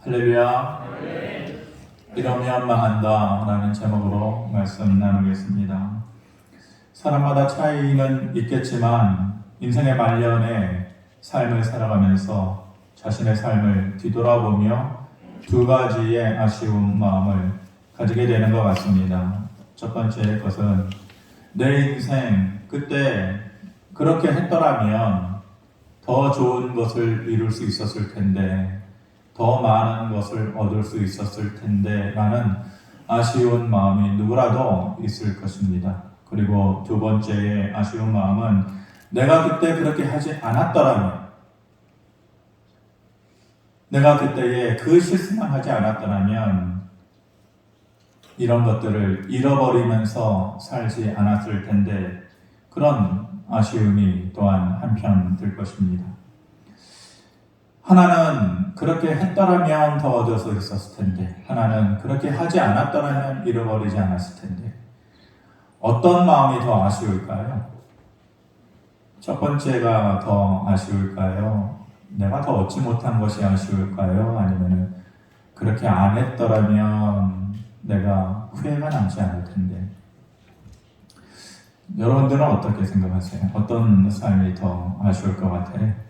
할렐루야. 이러면 망한다 라는 제목으로 말씀 나누겠습니다. 사람마다 차이는 있겠지만 인생의 말년에 삶을 살아가면서 자신의 삶을 뒤돌아보며 두 가지의 아쉬운 마음을 가지게 되는 것 같습니다. 첫 번째 것은 내 인생 그때 그렇게 했더라면 더 좋은 것을 이룰 수 있었을 텐데, 더 많은 것을 얻을 수 있었을 텐데 라는 아쉬운 마음이 누구라도 있을 것입니다. 그리고 두 번째의 아쉬운 마음은 내가 그때 그렇게 하지 않았더라면, 내가 그때에 그 실수만 하지 않았더라면 이런 것들을 잃어버리면서 살지 않았을 텐데, 그런 아쉬움이 또한 한편 들 것입니다. 하나는 그렇게 했더라면 더 얻을 수 있었을 텐데, 하나는 그렇게 하지 않았더라면 잃어버리지 않았을 텐데, 어떤 마음이 더 아쉬울까요? 첫 번째가 더 아쉬울까요? 내가 더 얻지 못한 것이 아쉬울까요? 아니면 그렇게 안 했더라면 내가 후회가 남지 않을 텐데. 여러분들은 어떻게 생각하세요? 어떤 삶이 더 아쉬울 것 같아요?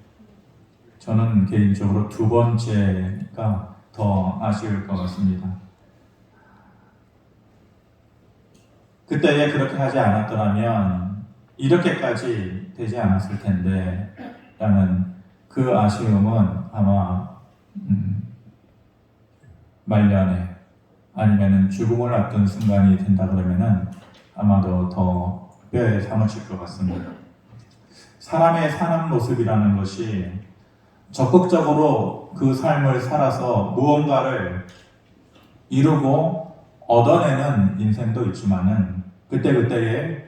저는 개인적으로 두 번째가 더 아쉬울 것 같습니다. 그때에 그렇게 하지 않았더라면 이렇게까지 되지 않았을 텐데 라는 그 아쉬움은 아마 말년에 아니면 죽음을 앞둔 순간이 된다 그러면은 아마도 더 뼈에 사무칠 것 같습니다. 사람의 사는 모습이라는 것이 적극적으로 그 삶을 살아서 무언가를 이루고 얻어내는 인생도 있지만은 그때그때의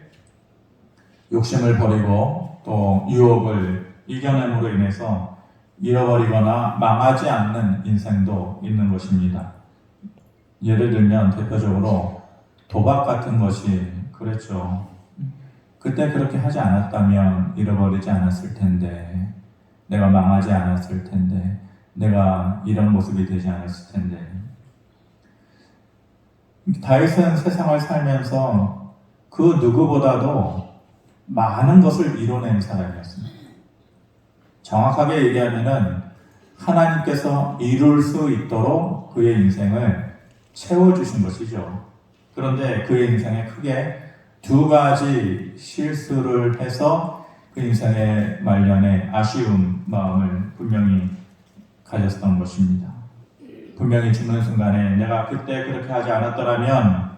욕심을 버리고 또 유혹을 이겨냄으로 인해서 잃어버리거나 망하지 않는 인생도 있는 것입니다. 예를 들면 대표적으로 도박 같은 것이 그랬죠. 그때 그렇게 하지 않았다면 잃어버리지 않았을 텐데, 내가 망하지 않았을 텐데, 내가 이런 모습이 되지 않았을 텐데. 다윗은 세상을 살면서 그 누구보다도 많은 것을 이뤄낸 사람이었습니다. 정확하게 얘기하면은 하나님께서 이룰 수 있도록 그의 인생을 채워주신 것이죠. 그런데 그의 인생에 크게 두 가지 실수를 해서 그 인생의 말년에 아쉬운 마음을 분명히 가졌던 것입니다. 분명히 죽는 순간에 내가 그때 그렇게 하지 않았더라면,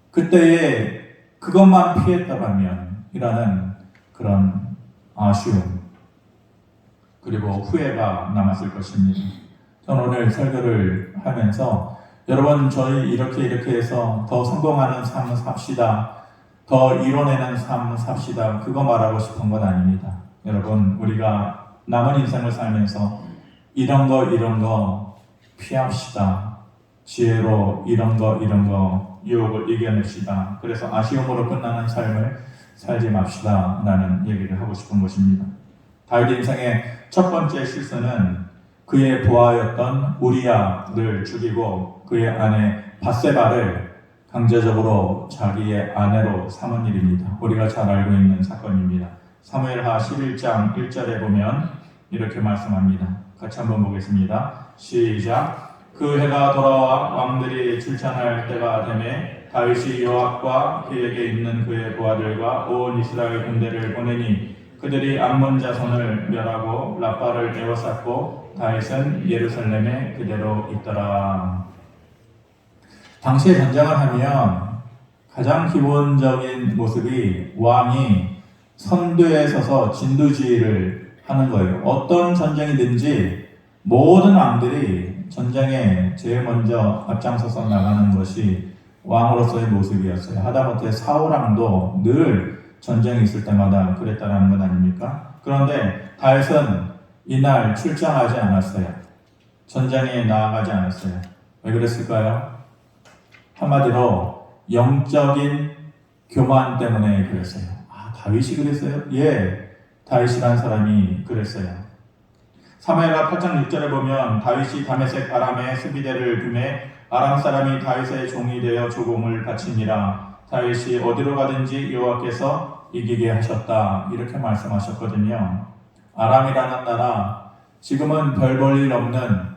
그때에 그것만 피했더라면 이라는 그런 아쉬움 그리고 후회가 남았을 것입니다. 저는 오늘 설교를 하면서 여러분, 저희 이렇게 해서 더 성공하는 삶을 삽시다, 더 이뤄내는 삶을 삽시다, 그거 말하고 싶은 건 아닙니다. 여러분, 우리가 남은 인생을 살면서 이런 거 피합시다. 지혜로 이런 거 유혹을 이겨냅시다. 그래서 아쉬움으로 끝나는 삶을 살지 맙시다 라는 얘기를 하고 싶은 것입니다. 다윗 인생의 첫 번째 실수는 그의 부하였던 우리야를 죽이고 그의 아내 밧세바를 강제적으로 자기의 아내로 삼은 일입니다. 우리가 잘 알고 있는 사건입니다. 사무엘하 11장 1절에 보면 이렇게 말씀합니다. 같이 한번 보겠습니다. 시작. 그 해가 돌아와 왕들이 출전할 때가 되매 다윗이 요압과 그에게 있는 그의 부하들과 온 이스라엘 군대를 보내니 그들이 암몬 자손을 멸하고 라빠를 에워쌌고 다윗은 예루살렘에 그대로 있더라. 당시에 전쟁을 하면 가장 기본적인 모습이 왕이 선두에 서서 진두지휘를 하는 거예요. 어떤 전쟁이든지 모든 왕들이 전쟁에 제일 먼저 앞장서서 나가는 것이 왕으로서의 모습이었어요. 하다못해 사울왕도 늘 전쟁이 있을 때마다 그랬다는 건 아닙니까? 그런데 다윗은 이날 출장하지 않았어요. 전쟁에 나아가지 않았어요. 왜 그랬을까요? 한마디로 영적인 교만 때문에 그랬어요. 아, 다윗이 그랬어요? 예, 다윗이라는 사람이 그랬어요. 사무엘하 8장 6절에 보면 다윗이 다메섹 아람의 수비대를 금해 아람 사람이 다윗의 종이 되어 조공을 바치니라. 다윗이 어디로 가든지 여호와께서 이기게 하셨다. 이렇게 말씀하셨거든요. 아람이라는 나라, 지금은 별 볼 일 없는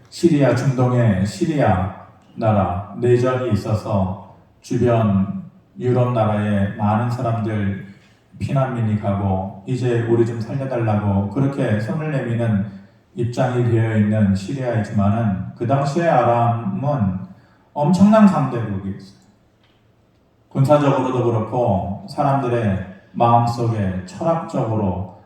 시리아, 중동의 시리아 나라, 내전이 있어서 주변 유럽 나라에 많은 사람들 피난민이 가고 이제 우리 좀 살려달라고 그렇게 손을 내미는 입장이 되어 있는 시리아이지만은 그 당시에 아람은 엄청난 강대국이었어요. 군사적으로도 그렇고 사람들의 마음속에 철학적으로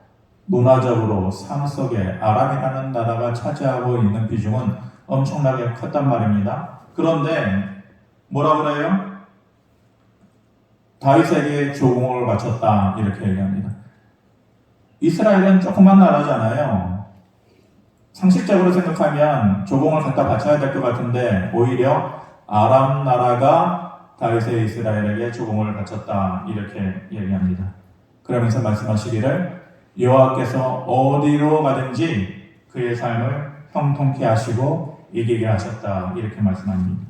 문화적으로 삶 속에 아람이라는 나라가 차지하고 있는 비중은 엄청나게 컸단 말입니다. 그런데 뭐라 그래요? 다윗에게 조공을 바쳤다 이렇게 얘기합니다. 이스라엘은 조그만 나라잖아요. 상식적으로 생각하면 조공을 갖다 바쳐야 될 것 같은데 오히려 아람 나라가 다윗의 이스라엘에게 조공을 바쳤다 이렇게 얘기합니다. 그러면서 말씀하시기를 여호와께서 어디로 가든지 그의 삶을 형통케 하시고 이기게 하셨다 이렇게 말씀합니다.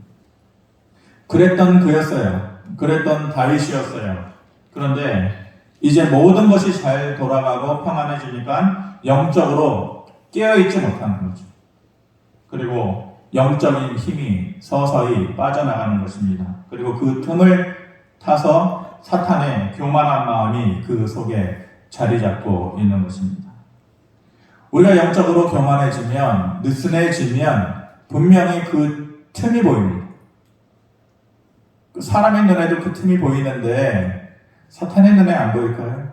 그랬던 그였어요. 그랬던 다윗이었어요. 그런데 이제 모든 것이 잘 돌아가고 평안해지니까 영적으로 깨어있지 못하는 거죠. 그리고 영적인 힘이 서서히 빠져나가는 것입니다. 그리고 그 틈을 타서 사탄의 교만한 마음이 그 속에 자리 잡고 있는 것입니다. 우리가 영적으로 교만해지면, 느슨해지면 분명히 그 틈이 보입니다. 사람의 눈에도 그 틈이 보이는데 사탄의 눈에 안 보일까요?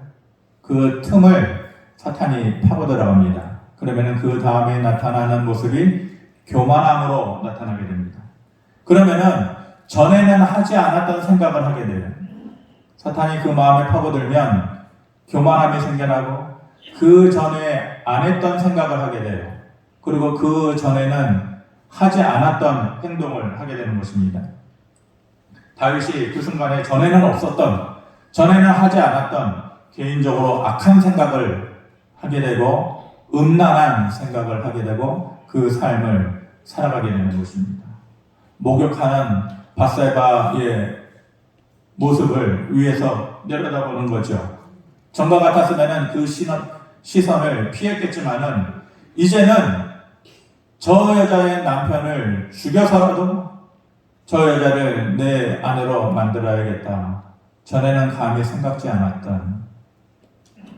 그 틈을 사탄이 파고 들어갑니다. 그러면 그 다음에 나타나는 모습이 교만함으로 나타나게 됩니다. 그러면은 전에는 하지 않았던 생각을 하게 돼요. 사탄이 그 마음에 파고들면 교만함이 생겨나고 그 전에 안 했던 생각을 하게 돼요. 그리고 그 전에는 하지 않았던 행동을 하게 되는 것입니다. 다윗이 그 순간에 전에는 없었던, 전에는 하지 않았던 개인적으로 악한 생각을 하게 되고 음란한 생각을 하게 되고 그 삶을 살아가게 되는 것입니다. 목욕하는 밧세바의 모습을 위에서 내려다보는 거죠. 전과 같았으면 그 시선을 피했겠지만은 이제는 저 여자의 남편을 죽여서라도 저 여자를 내 아내로 만들어야겠다. 전에는 감히 생각지 않았던,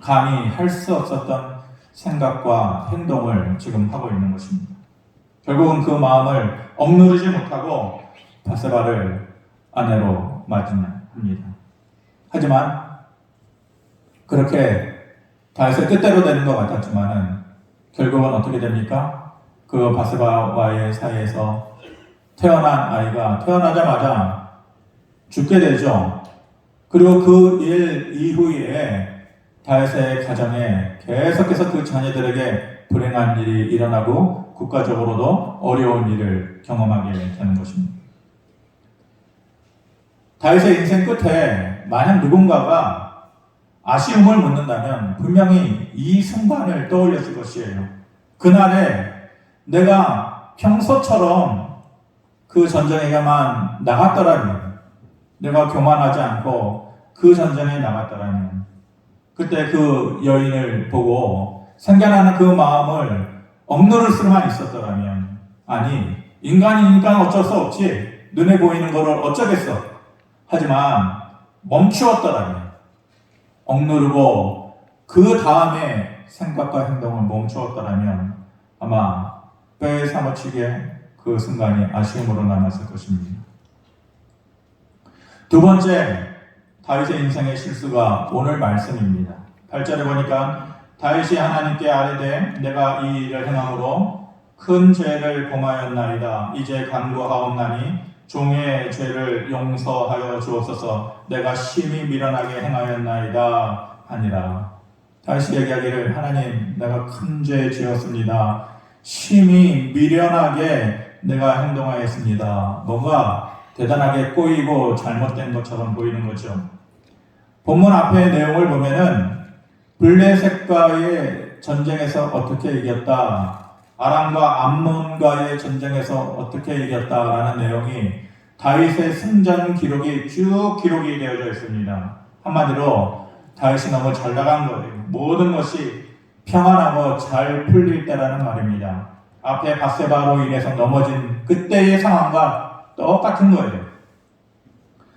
감히 할 수 없었던 생각과 행동을 지금 하고 있는 것입니다. 결국은 그 마음을 억누르지 못하고 밧세바를 아내로 맞이합니다. 하지만 그렇게 다윗의 뜻대로 되는 것 같았지만은 결국은 어떻게 됩니까? 그 밧세바와의 사이에서 태어난 아이가 태어나자마자 죽게 되죠. 그리고 그 일 이후에 다윗의 가정에 계속해서 그 자녀들에게 불행한 일이 일어나고 국가적으로도 어려운 일을 경험하게 되는 것입니다. 다윗의 인생 끝에 만약 누군가가 아쉬움을 묻는다면 분명히 이 순간을 떠올렸을 것이에요. 그날에 내가 평소처럼 그 전쟁에만 나갔더라면, 내가 교만하지 않고 그 전쟁에 나갔더라면, 그때 그 여인을 보고 생겨나는 그 마음을 억누를 수만 있었더라면, 아니 인간이니까 어쩔 수 없지, 눈에 보이는 거를 어쩌겠어, 하지만 멈추었더라면, 억누르고 그 다음에 생각과 행동을 멈추었더라면 아마 뼈에 사무치게 그 순간이 아쉬움으로 남았을 것입니다. 두 번째, 다윗의 인생의 실수가 오늘 말씀입니다. 8절에 보니까 다윗이 하나님께 아뢰되 내가 이 일을 행함으로 큰 죄를 범하였나이다. 이제 간구하옵나니 종의 죄를 용서하여 주옵소서. 내가 심히 미련하게 행하였나이다 하니라. 다윗이 얘기하기를 하나님, 내가 큰 죄 지었습니다. 심히 미련하게 내가 행동하였습니다. 뭔가 대단하게 꼬이고 잘못된 것처럼 보이는 거죠. 본문 앞의 내용을 보면은 블레셋과의 전쟁에서 어떻게 이겼다, 아람과 암몬과의 전쟁에서 어떻게 이겼다라는 내용이 다윗의 승전 기록이 쭉 기록이 되어져 있습니다. 한마디로 다윗이 너무 잘 나간 거예요. 모든 것이 평안하고 잘 풀릴 때라는 말입니다. 앞에 밧세바로 인해서 넘어진 그때의 상황과 똑같은 거예요.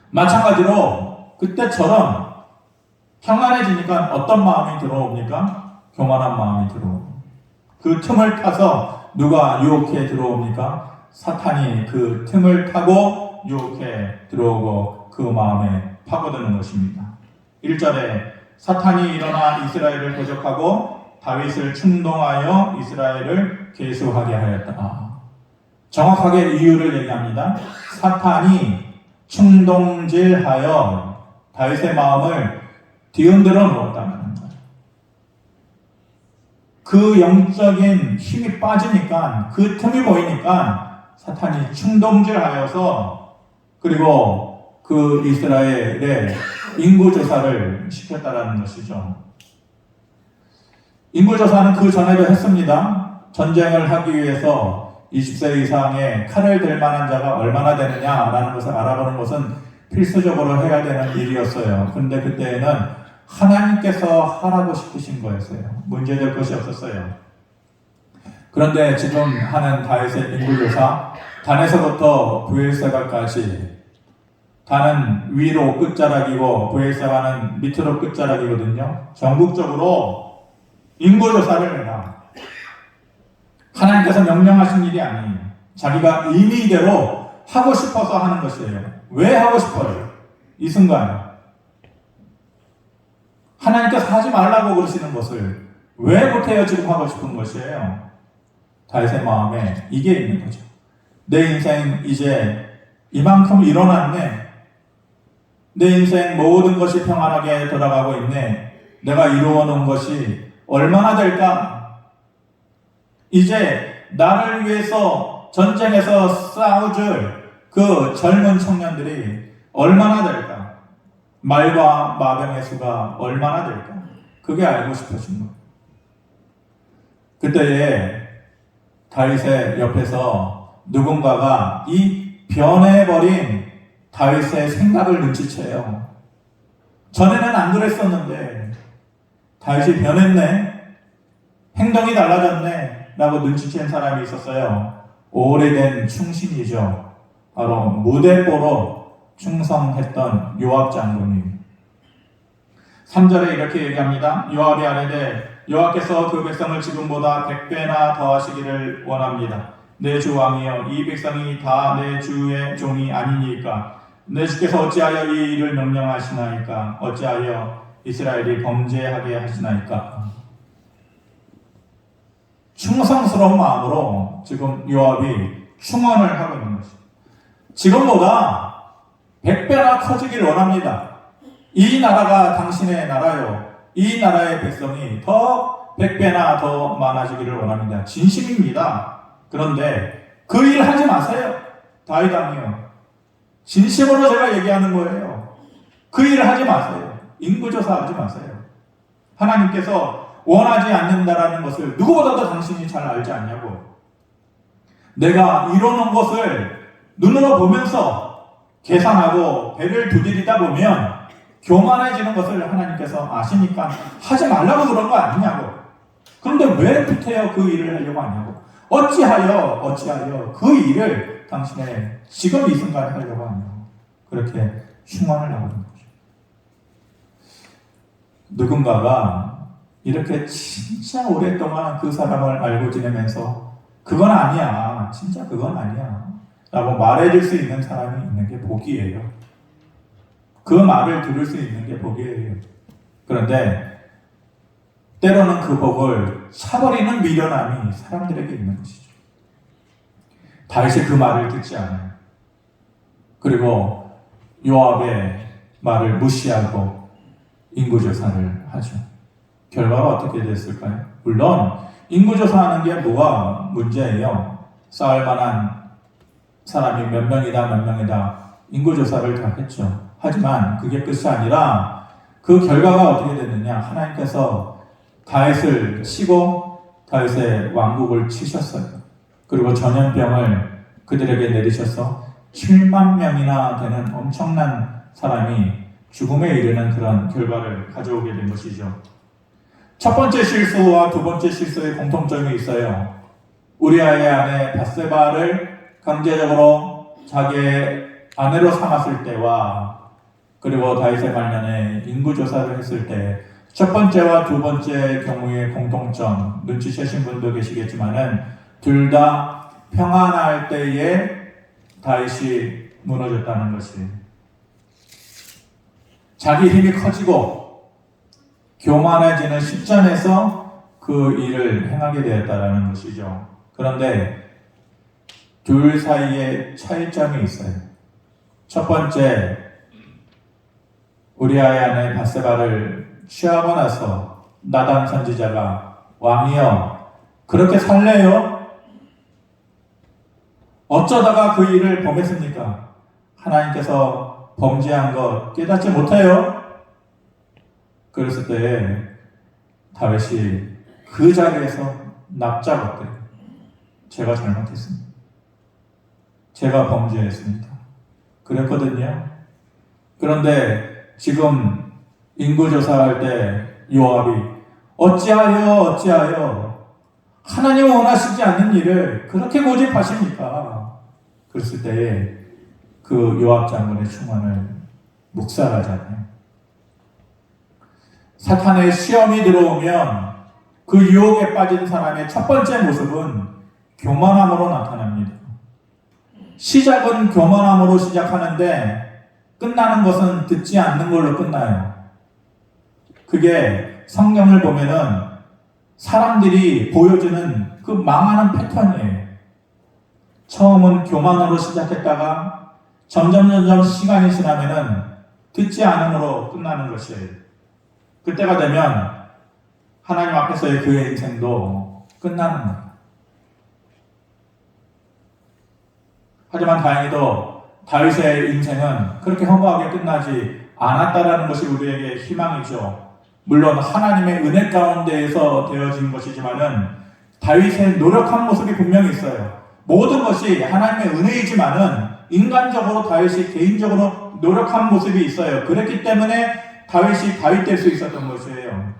마찬가지로 그때처럼 평안해지니까 어떤 마음이 들어옵니까? 교만한 마음이 들어옵니다. 그 틈을 타서 누가 유혹해 들어옵니까? 사탄이 그 틈을 타고 유혹해 들어오고 그 마음에 파고드는 것입니다. 1절에 사탄이 일어나 이스라엘을 도적하고 다윗을 충동하여 이스라엘을 계수하게 하였다. 정확하게 이유를 얘기합니다. 사탄이 충동질하여 다윗의 마음을 뒤흔들어 놓았다는 거예요. 그 영적인 힘이 빠지니까, 그 틈이 보이니까 사탄이 충동질하여서 그리고 그 이스라엘의 인구조사를 시켰다라는 것이죠. 인구조사는 그 전에도 했습니다. 전쟁을 하기 위해서 20세 이상의 칼을 들 만한 자가 얼마나 되느냐라는 것을 알아보는 것은 필수적으로 해야 되는 일이었어요. 그런데 그때에는 하나님께서 하라고 싶으신 거였어요. 문제될 것이 없었어요. 그런데 지금 하는 다윗의 인구조사, 단에서부터 브엘세바까지, 단은 위로 끝자락이고 브엘세바는 밑으로 끝자락이거든요. 전국적으로 인구조사를 해라. 하나님께서 명령하신 일이 아니에요. 자기가 임의대로 하고 싶어서 하는 것이에요. 왜 하고 싶어요? 이 순간 하나님께서 하지 말라고 그러시는 것을 왜 못해요? 지금 하고 싶은 것이에요. 다윗의 마음에 이게 있는 거죠. 내 인생 이제 이만큼 일어났네. 내 인생 모든 것이 평안하게 돌아가고 있네. 내가 이루어놓은 것이 얼마나 될까? 이제 나를 위해서 전쟁에서 싸워줄 그 젊은 청년들이 얼마나 될까? 말과 마병의 수가 얼마나 될까? 그게 알고 싶어진 거예요. 그때에 다윗의 옆에서 누군가가 이 변해버린 다윗의 생각을 눈치채요. 전에는 안 그랬었는데 다윗이 변했네, 행동이 달라졌네 라고 눈치챈 사람이 있었어요. 오래된 충신이죠. 바로 무대뽀로 충성했던 요압 장군님. 3절에 이렇게 얘기합니다. 요압이 아뢰되 여호와께서 그 백성을 지금보다 100배나 더하시기를 원합니다. 내 주 왕이여, 이 백성이 다 내 주의 종이 아니니까 내 주께서 어찌하여 이 일을 명령하시나이까? 어찌하여 이스라엘이 범죄하게 하시나이까? 충성스러운 마음으로 지금 요압이 충원을 하고 있는 것입니다. 지금보다 100배나 커지길 원합니다. 이 나라가 당신의 나라요. 이 나라의 백성이 더 100배나 더 많아지기를 원합니다. 진심입니다. 그런데 그 일 하지 마세요. 다윗 왕이요. 진심으로 제가 얘기하는 거예요. 그 일 하지 마세요. 인구조사 하지 마세요. 하나님께서 원하지 않는다라는 것을 누구보다도 당신이 잘 알지 않냐고. 내가 이루는 것을 눈으로 보면서 계산하고 배를 두드리다 보면 교만해지는 것을 하나님께서 아시니까 하지 말라고 그런 거 아니냐고. 그런데 왜 구태여 그 일을 하려고 하냐고. 어찌하여 그 일을 당신의 지금 이 순간에 하려고 하냐고. 그렇게 충원을 하고 있는 거죠. 누군가가 이렇게 진짜 오랫동안 그 사람을 알고 지내면서 그건 아니야, 진짜 그건 아니야 라고 말해줄 수 있는 사람이 있는 게 복이에요. 그 말을 들을 수 있는 게 복이에요. 그런데 때로는 그 복을 차버리는 미련함이 사람들에게 있는 것이죠. 다윗이 그 말을 듣지 않아요. 그리고 요압의 말을 무시하고 인구조사를 하죠. 결과가 어떻게 됐을까요? 물론 인구조사하는 게 뭐가 문제예요. 싸울 만한 사람이 몇 명이다 인구조사를 다 했죠. 하지만 그게 끝이 아니라 그 결과가 어떻게 됐느냐. 하나님께서 다윗을 치고 다윗의 왕국을 치셨어요. 그리고 전염병을 그들에게 내리셔서 7만 명이나 되는 엄청난 사람이 죽음에 이르는 그런 결과를 가져오게 된 것이죠. 첫 번째 실수와 두 번째 실수의 공통점이 있어요. 우리아의 아내 밧세바를 강제적으로 자기의 아내로 삼았을 때와 그리고 다윗의 말년에 인구조사를 했을 때 첫 번째와 두 번째 경우의 공통점 눈치채신 분도 계시겠지만은 둘 다 평안할 때에 다윗이 무너졌다는 것이 자기 힘이 커지고 교만해지는 시점에서 그 일을 행하게 되었다는 것이죠. 그런데 둘 사이에 차이점이 있어요. 첫 번째, 우리아의 아내 밧세바를 취하고 나서 나단 선지자가 왕이여 그렇게 살래요? 어쩌다가 그 일을 범했습니까? 하나님께서 범죄한 것 깨닫지 못해요? 그랬을 때 다윗이 그 자리에서 납작 엎드려 제가 잘못했습니다. 제가 범죄했습니다. 그랬거든요. 그런데 지금 인구조사할 때 요압이 어찌하여 하나님 원하시지 않는 일을 그렇게 고집하십니까? 그랬을 때에 그 요압 장군의 충원을 묵살하잖아요. 사탄의 시험이 들어오면 그 유혹에 빠진 사람의 첫 번째 모습은 교만함으로 나타납니다. 시작은 교만함으로 시작하는데 끝나는 것은 듣지 않는 걸로 끝나요. 그게 성경을 보면은 사람들이 보여주는 그 망하는 패턴이에요. 처음은 교만으로 시작했다가 점점 시간이 지나면은 듣지 않음으로 끝나는 것이에요. 그때가 되면 하나님 앞에서의 그의 인생도 끝나는 거예요. 하지만 다행히도 다윗의 인생은 그렇게 허무하게 끝나지 않았다라는 것이 우리에게 희망이죠. 물론 하나님의 은혜 가운데에서 되어진 것이지만은 다윗의 노력한 모습이 분명히 있어요. 모든 것이 하나님의 은혜이지만은 인간적으로 다윗이 개인적으로 노력한 모습이 있어요. 그랬기 때문에 다윗이 다윗 될 수 있었던 것이에요.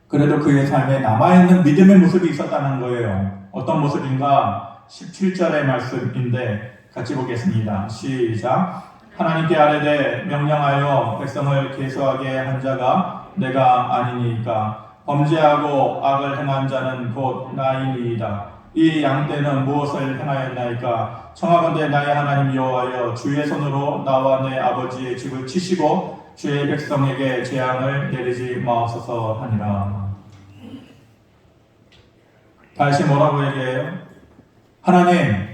그래도 그의 삶에 남아있는 믿음의 모습이 있었다는 거예요. 어떤 모습인가? 17절의 말씀인데 같이 보겠습니다. 시작. 하나님께 아뢰되 명령하여 백성을 계수하게 한 자가 내가 아니니까 범죄하고 악을 행한 자는 곧 나이니이다. 이 양떼는 무엇을 행하였나이까? 청하건대 나의 하나님 여호와여 주의 손으로 나와 내 아버지의 집을 치시고 주의 백성에게 재앙을 내리지 마옵소서 하니라. 다시 뭐라고 얘기해요? 하나님,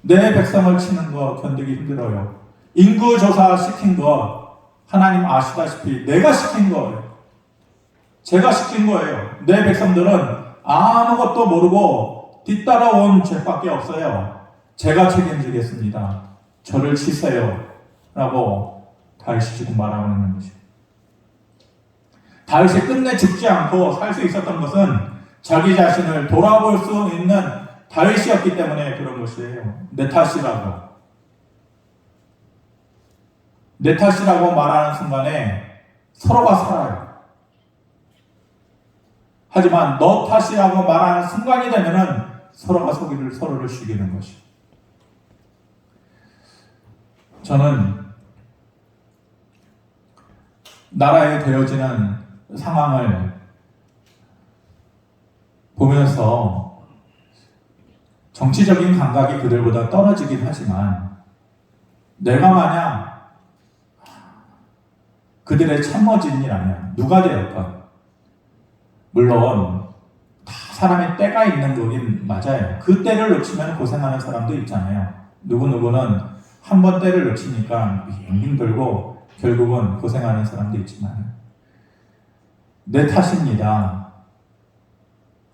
내 백성을 치는 거 견디기 힘들어요. 인구조사 시킨 거 하나님 아시다시피 내가 시킨 거예요. 제가 시킨 거예요. 내 백성들은 아무것도 모르고 뒤따라온 죄밖에 없어요. 제가 책임지겠습니다. 저를 치세요. 라고 다윗이 지금 말하고 있는 것이죠. 다윗이 끝내 죽지 않고 살 수 있었던 것은 자기 자신을 돌아볼 수 있는 다윗이었기 때문에 그런 것이에요. 내 탓이라고. 내 탓이라고 말하는 순간에 서로가 살아요. 하지만 너 탓이라고 말하는 순간이 되면은 서로가 서로를 죽이는 것이. 저는 나라에 되어지는 상황을 보면서 정치적인 감각이 그들보다 떨어지긴 하지만 내가 만약 그들의 참모진이라면 누가 되었건 물론 다 사람의 때가 있는 거긴 맞아요. 그 때를 놓치면 고생하는 사람도 있잖아요. 누구는 한 번 때를 놓치니까 빙빙 돌고 결국은 고생하는 사람도 있지만 내 탓입니다.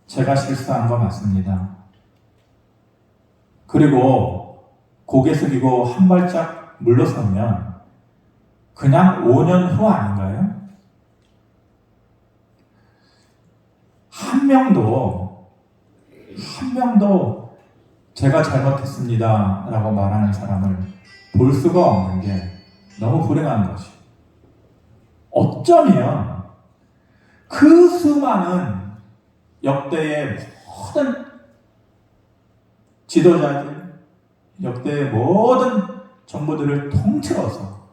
제가 실수한 거 맞습니다. 그리고 고개 숙이고 한 발짝 물러서면 그냥 5년 후 아닌가요? 한 명도 제가 잘못했습니다 라고 말하는 사람을 볼 수가 없는 게 너무 불행한 것이. 어쩌면 그 수많은 역대의 모든 지도자들, 역대의 모든 정부들을 통틀어서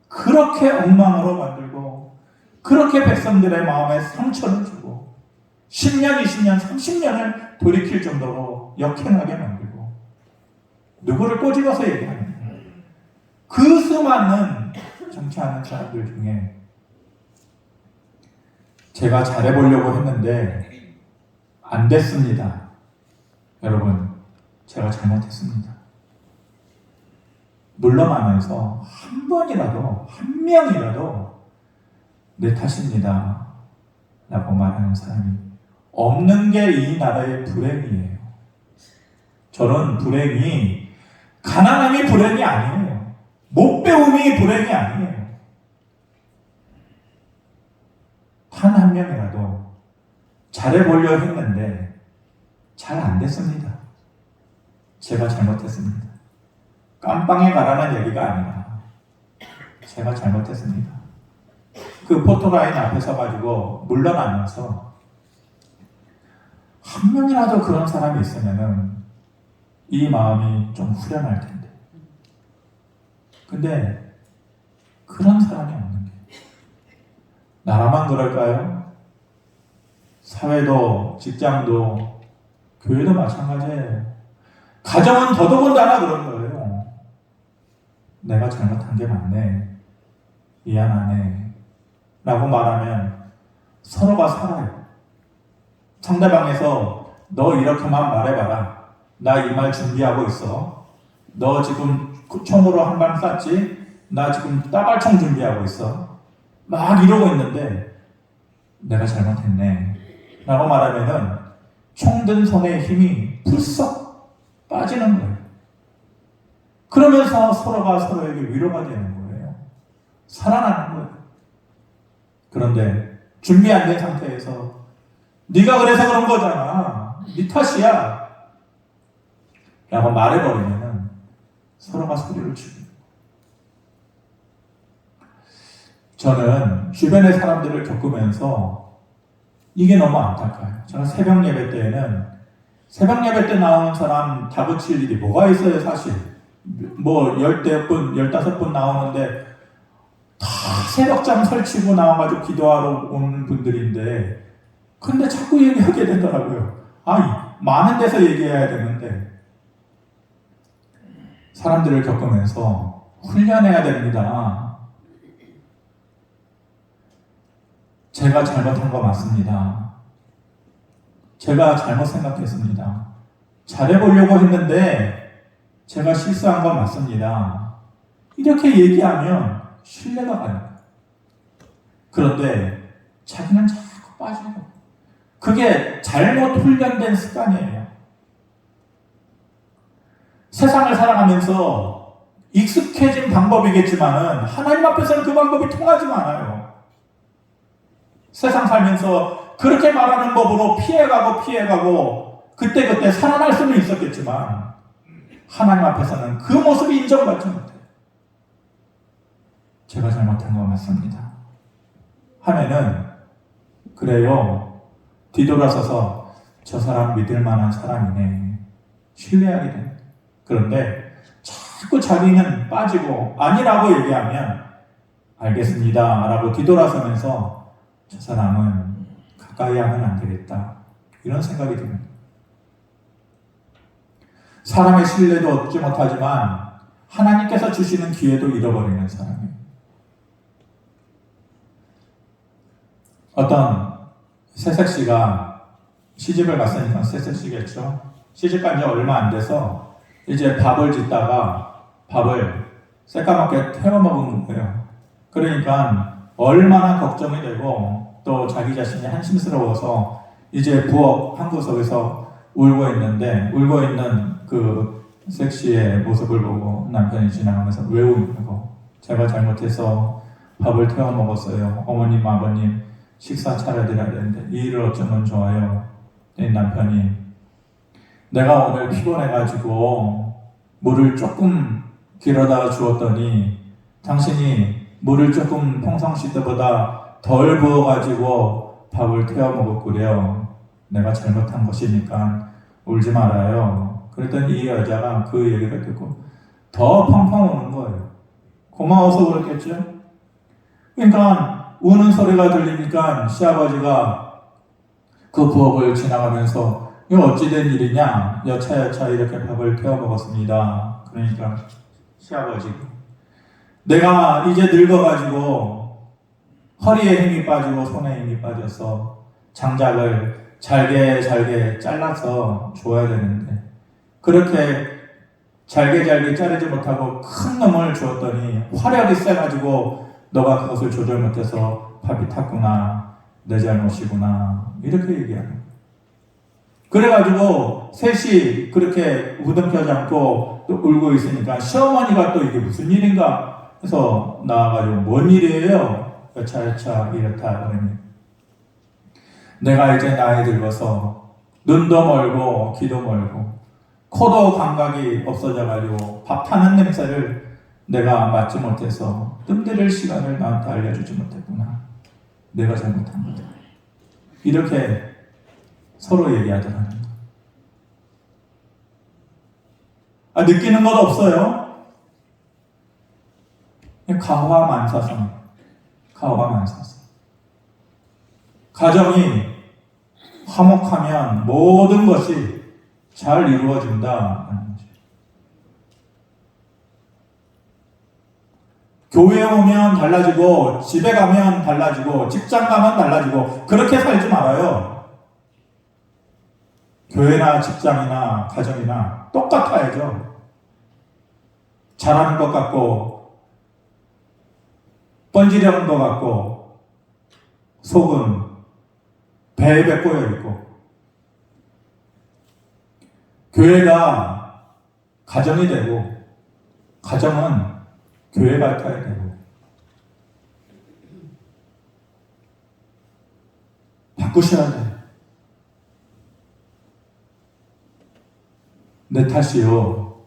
그렇게 엉망으로 만들고 그렇게 백성들의 마음에 상처를 주고 10년, 20년, 30년을 돌이킬 정도로 역행하게 만들고 누구를 꼬집어서 얘기하는 그 수많은 정치하는 사람들 중에 제가 잘해보려고 했는데 안 됐습니다. 여러분, 제가 잘못했습니다. 물러나면서 한 번이라도, 한 명이라도 내 탓입니다 라고 말하는 사람이 없는 게 이 나라의 불행이에요. 저는 불행이 가난함이 불행이 아니에요. 못 배움이 불행이 아니에요. 단 한 명이라도 잘해보려 했는데 잘 안 됐습니다. 제가 잘못했습니다. 깜빵에 가라는 얘기가 아니라 제가 잘못했습니다. 그 포토라인 앞에 서가지고 물러나면서 한 명이라도 그런 사람이 있으면은 이 마음이 좀 후련할 텐데. 근데 그런 사람이 없는 게 나라만 그럴까요? 사회도 직장도 교회도 마찬가지예요. 가정은 더더군다나 그런 거예요. 내가 잘못한 게 맞네, 미안하네 라고 말하면 서로가 살아요. 상대방에서 너 이렇게만 말해봐라, 나 이 말 준비하고 있어, 너 지금 총으로 한 방 쐈지, 나 지금 따발총 준비하고 있어, 막 이러고 있는데 내가 잘못했네 라고 말하면은 총 든 손의 힘이 불썩 빠지는 거예요. 그러면서 서로가 서로에게 위로가 되는 거예요. 살아나는 거예요. 그런데 준비 안 된 상태에서 네가 그래서 그런 거잖아, 네 탓이야 라고 말해버리면 서로가 소리를 치고. 저는 주변의 사람들을 겪으면서 이게 너무 안타까워요. 저는 새벽 예배 때에는 새벽 예배 때 나오는 사람 다그칠 일이 뭐가 있어요. 사실 뭐 10분, 15분 나오는데 다 새벽잠 설치고 나와가지고 기도하러 오는 분들인데, 근데 자꾸 얘기하게 되더라고요. 아니, 많은 데서 얘기해야 되는데. 사람들을 겪으면서 훈련해야 됩니다. 제가 잘못한 거 맞습니다. 제가 잘못 생각했습니다. 잘해보려고 했는데 제가 실수한 건 맞습니다. 이렇게 얘기하면 신뢰가 가요. 그런데 자기는 자꾸 빠지고, 그게 잘못 훈련된 습관이에요. 세상을 살아가면서 익숙해진 방법이겠지만은 하나님 앞에서는 그 방법이 통하지가 않아요. 세상 살면서 그렇게 말하는 법으로 피해가고 그때그때 살아날 수는 있었겠지만 하나님 앞에서는 그 모습이 인정받지 못해요. 제가 잘못한 거 맞습니다 하면은, 그래요, 뒤돌아서서 저 사람 믿을 만한 사람이네, 신뢰하게 됩니다. 그런데 자꾸 자기는 빠지고 아니라고 얘기하면 알겠습니다 라고 뒤돌아서면서 저 사람은 가까이 하면 안 되겠다, 이런 생각이 듭니다. 사람의 신뢰도 얻지 못하지만 하나님께서 주시는 기회도 잃어버리는 사람이에요. 어떤 새색시가 시집을 갔으니까 새색시겠죠. 시집간 지 얼마 안 돼서 이제 밥을 짓다가 밥을 새까맣게 태워 먹은 거예요. 그러니까 얼마나 걱정이 되고 또 자기 자신이 한심스러워서 이제 부엌 한 구석에서 울고 있는 그 섹시의 모습을 보고 남편이 지나가면서 왜 우냐고, 제가 잘못해서 밥을 태워 먹었어요. 어머님, 아버님, 식사 차려드려야 되는데 이 일을 어쩌면 좋아요. 남편이 내가 오늘 피곤해가지고 물을 조금 길어다 주었더니 당신이 물을 조금 평상시 때보다 덜 부어가지고 밥을 태워 먹었구려. 내가 잘못한 것이니까 울지 말아요. 그랬더니 이 여자가 그 얘기를 듣고 더 펑펑 우는 거예요. 고마워서 그랬겠죠? 그러니까 우는 소리가 들리니까 시아버지가 그 부엌을 지나가면서 이거 어찌된 일이냐? 여차여차 이렇게 밥을 태워 먹었습니다. 그러니까 시아버지가 내가 이제 늙어가지고 허리에 힘이 빠지고 손에 힘이 빠져서 장작을 잘게 잘라서 줘야 되는데 그렇게 잘게 자르지 못하고 큰 놈을 주었더니 화력이 세가지고 너가 그것을 조절 못해서 밥이 탔구나. 내 잘못이구나. 이렇게 얘기하는 거예요. 그래가지고 셋이 그렇게 무덤펴지 않고 또 울고 있으니까 시어머니가 또 이게 무슨 일인가 해서 나와가지고 뭔 일이에요? 여차여차 이렇다 그러니 내가 이제 나이 들어서 눈도 멀고 귀도 멀고 코도 감각이 없어져가지고 밥 타는 냄새를 내가 맡지 못해서 뜸들일 시간을 나한테 알려주지 못했구나. 내가 잘못한 거다. 이렇게 서로 얘기하더라는 거예요. 느끼는 것 없어요? 가화만사성. 가정이 화목하면 모든 것이 잘 이루어진다. 교회에 오면 달라지고 집에 가면 달라지고 직장 가면 달라지고 그렇게 살지 말아요. 교회나 직장이나 가정이나 똑같아야죠. 잘하는 것 같고 뻔지려는 것 같고 속은 배에 꼬여 있고 교회가 가정이 되고 가정은 교회 같아야 되고 바꾸셔야 돼요. 내 탓이요.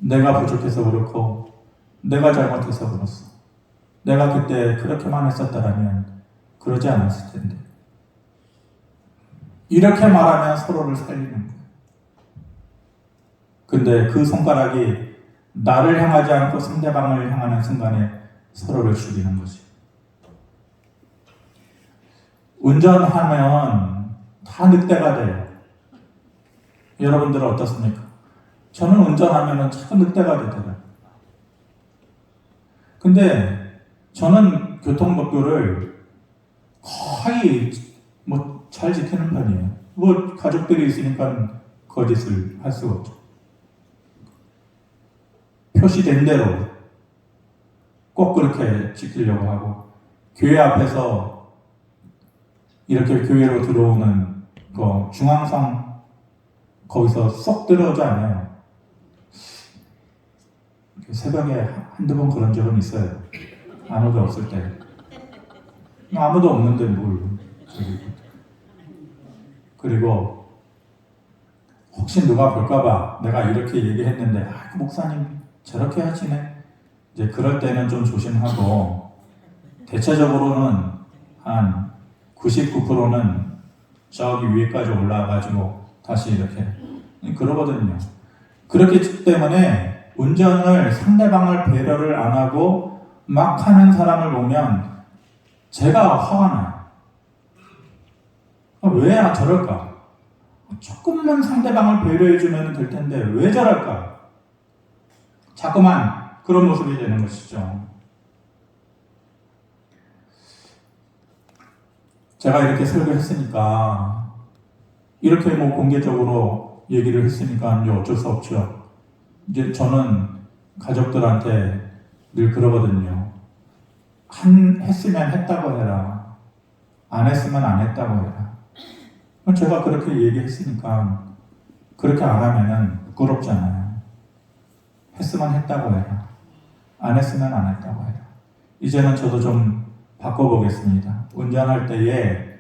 내가 부족해서 그렇고 내가 잘못해서 그렇소. 내가 그때 그렇게만 했었더라면 그러지 않았을 텐데. 이렇게 말하면 서로를 살리는 거예요. 근데 그 손가락이 나를 향하지 않고 상대방을 향하는 순간에 서로를 죽이는 거지. 운전하면 다 늑대가 돼요. 여러분들은 어떻습니까? 저는 운전하면 자꾸 늑대가 되더라고요. 근데 저는 교통법규를 거의 잘 지키는 편이에요. 가족들이 있으니까 거짓을 할 수가 없죠. 표시된 대로 꼭 그렇게 지키려고 하고 교회 앞에서 이렇게 교회로 들어오는 그 중앙선 거기서 쏙 들어오지 않아요. 새벽에 한두 번 그런 적은 있어요. 아무도 없을 때. 아무도 없는데 뭘. 그리고 혹시 누가 볼까봐 내가 이렇게 얘기했는데 그 목사님 저렇게 하시네. 이제 그럴 때는 좀 조심하고 대체적으로는 한 99%는 저기 위에까지 올라가가지고 다시 이렇게 그러거든요. 그렇기 때문에 운전을 상대방을 배려를 안 하고 막 하는 사람을 보면 제가 화가 나요. 왜 저럴까? 조금만 상대방을 배려해주면 될 텐데 왜 저럴까? 자꾸만 그런 모습이 되는 것이죠. 제가 이렇게 설교했으니까 이렇게 공개적으로 얘기를 했으니까 이제 어쩔 수 없죠. 이제 저는 가족들한테 늘 그러거든요. 했으면 했다고 해라. 안 했으면 안 했다고 해라. 제가 그렇게 얘기했으니까 그렇게 안 하면은 부끄럽잖아요. 했으면 했다고 해라. 안 했으면 안 했다고 해라. 이제는 저도 좀 바꿔보겠습니다. 운전할 때에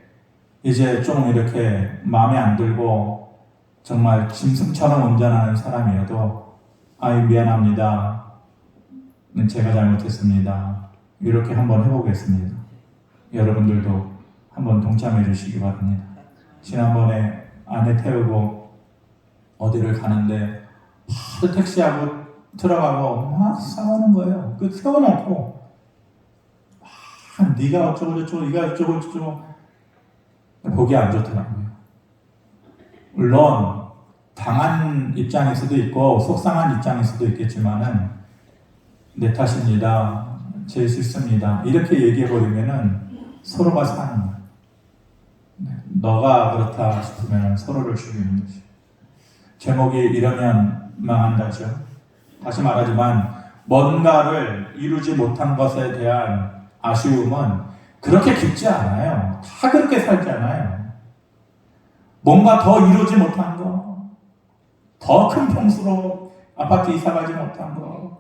이제 좀 이렇게 마음에 안 들고 정말 짐승처럼 운전하는 사람이어도 아이 미안합니다. 제가 잘못했습니다. 이렇게 한번 해보겠습니다. 여러분들도 한번 동참해 주시기 바랍니다. 지난번에 아내 태우고 어디를 가는데 바로 택시하고 들어가고 막 싸우는 거예요. 그 세워놓고 네가 어쩌고 저쩌고 네가 어쩌고 저쩌고 보기 안 좋더라고요. 물론 당한 입장일 수도 있고 속상한 입장일 수도 있겠지만은 내 탓입니다. 제 실수입니다. 이렇게 얘기해버리면은 서로가 사는 거예요. 너가 그렇다 싶으면 서로를 죽이는 거죠. 제목이 이러면 망한다죠. 다시 말하지만 뭔가를 이루지 못한 것에 대한 아쉬움은 그렇게 깊지 않아요. 다 그렇게 살잖아요. 뭔가 더 이루지 못한 거, 더 큰 평수로 아파트 이사 가지 못한 거,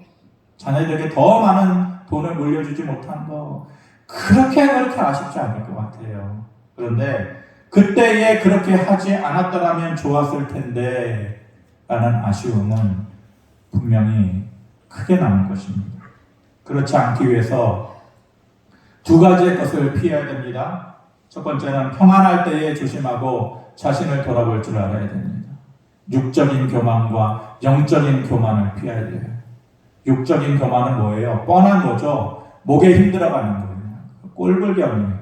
자녀들에게 더 많은 돈을 물려주지 못한 거, 그렇게 아쉽지 않을 것 같아요. 그런데 그때에 그렇게 하지 않았더라면 좋았을 텐데 라는 아쉬움은 분명히 크게 남을 것입니다. 그렇지 않기 위해서 두 가지의 것을 피해야 됩니다. 첫 번째는 평안할 때에 조심하고 자신을 돌아볼 줄 알아야 됩니다. 육적인 교만과 영적인 교만을 피해야 돼요. 육적인 교만은 뭐예요? 뻔한 거죠. 목에 힘들어가는 거예요. 꼴불견이에요.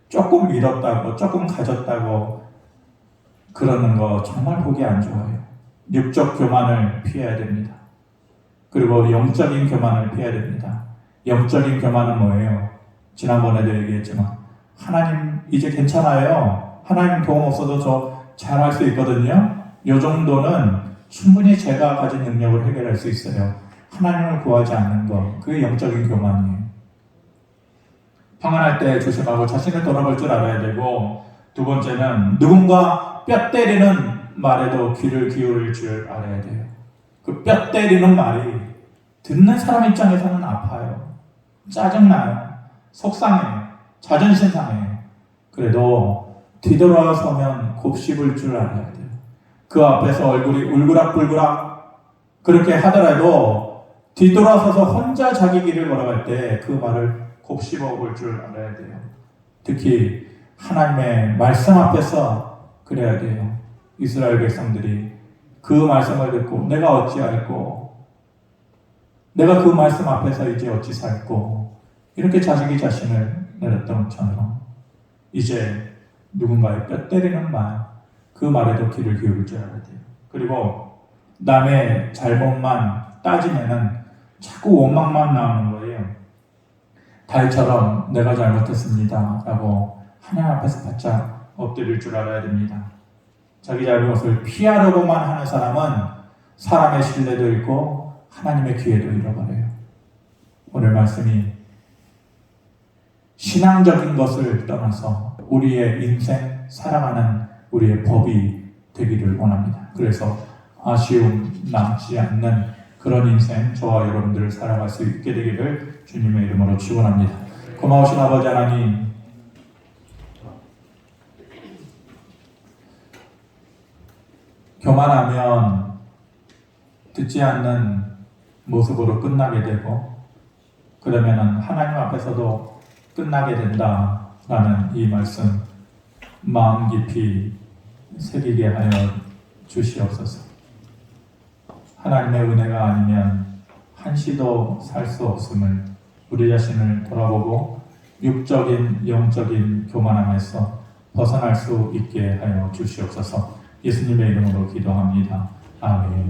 조금 잃었다고, 조금 가졌다고 그러는 거 정말 보기 안 좋아요. 육적 교만을 피해야 됩니다. 그리고 영적인 교만을 피해야 됩니다. 영적인 교만은 뭐예요? 지난번에도 얘기했지만 하나님 이제 괜찮아요. 하나님 도움 없어도 저 잘할 수 있거든요. 이 정도는 충분히 제가 가진 능력을 해결할 수 있어요. 하나님을 구하지 않는 거, 그게 영적인 교만이에요. 평안할 때 조심하고 자신을 돌아볼 줄 알아야 되고, 두 번째는 누군가 뼈 때리는 말에도 귀를 기울일 줄 알아야 돼요. 그 뼈 때리는 말이 듣는 사람 입장에서는 아파요. 짜증나요. 속상해요. 자존심 상해요. 그래도 뒤돌아서면 곱씹을 줄 알아야 돼요. 그 앞에서 얼굴이 울그락불그락 그렇게 하더라도 뒤돌아서서 혼자 자기 길을 걸어갈 때 그 말을 곱씹어 볼 줄 알아야 돼요. 특히 하나님의 말씀 앞에서 그래야 돼요. 이스라엘 백성들이 그 말씀을 듣고 내가 어찌 알고 내가 그 말씀 앞에서 이제 어찌 살고 이렇게 자기 자신을 내렸던 것처럼 이제 누군가의 뼈 때리는 말, 그 말에도 귀를 기울일 줄 알아야 돼요. 그리고 남의 잘못만 따지면은 자꾸 원망만 나오는 거예요. 다윗처럼 내가 잘못했습니다 라고 하나님 앞에서 바짝 엎드릴 줄 알아야 됩니다. 자기 잘못을 피하려고만 하는 사람은 사람의 신뢰도 잃고 하나님의 기회도 잃어버려요. 오늘 말씀이 신앙적인 것을 떠나서 우리의 인생, 살아가는 우리의 법이 되기를 원합니다. 그래서 아쉬움 남지 않는 그런 인생, 저와 여러분들 살아갈 수 있게 되기를 주님의 이름으로 축원합니다. 고마우신 아버지 하나님, 교만하면 듣지 않는 모습으로 끝나게 되고, 그러면 하나님 앞에서도 끝나게 된다라는 이 말씀 마음 깊이 새기게 하여 주시옵소서. 하나님의 은혜가 아니면 한시도 살 수 없음을 우리 자신을 돌아보고 육적인 영적인 교만함에서 벗어날 수 있게 하여 주시옵소서. 예수님의 이름으로 기도합니다. 아멘.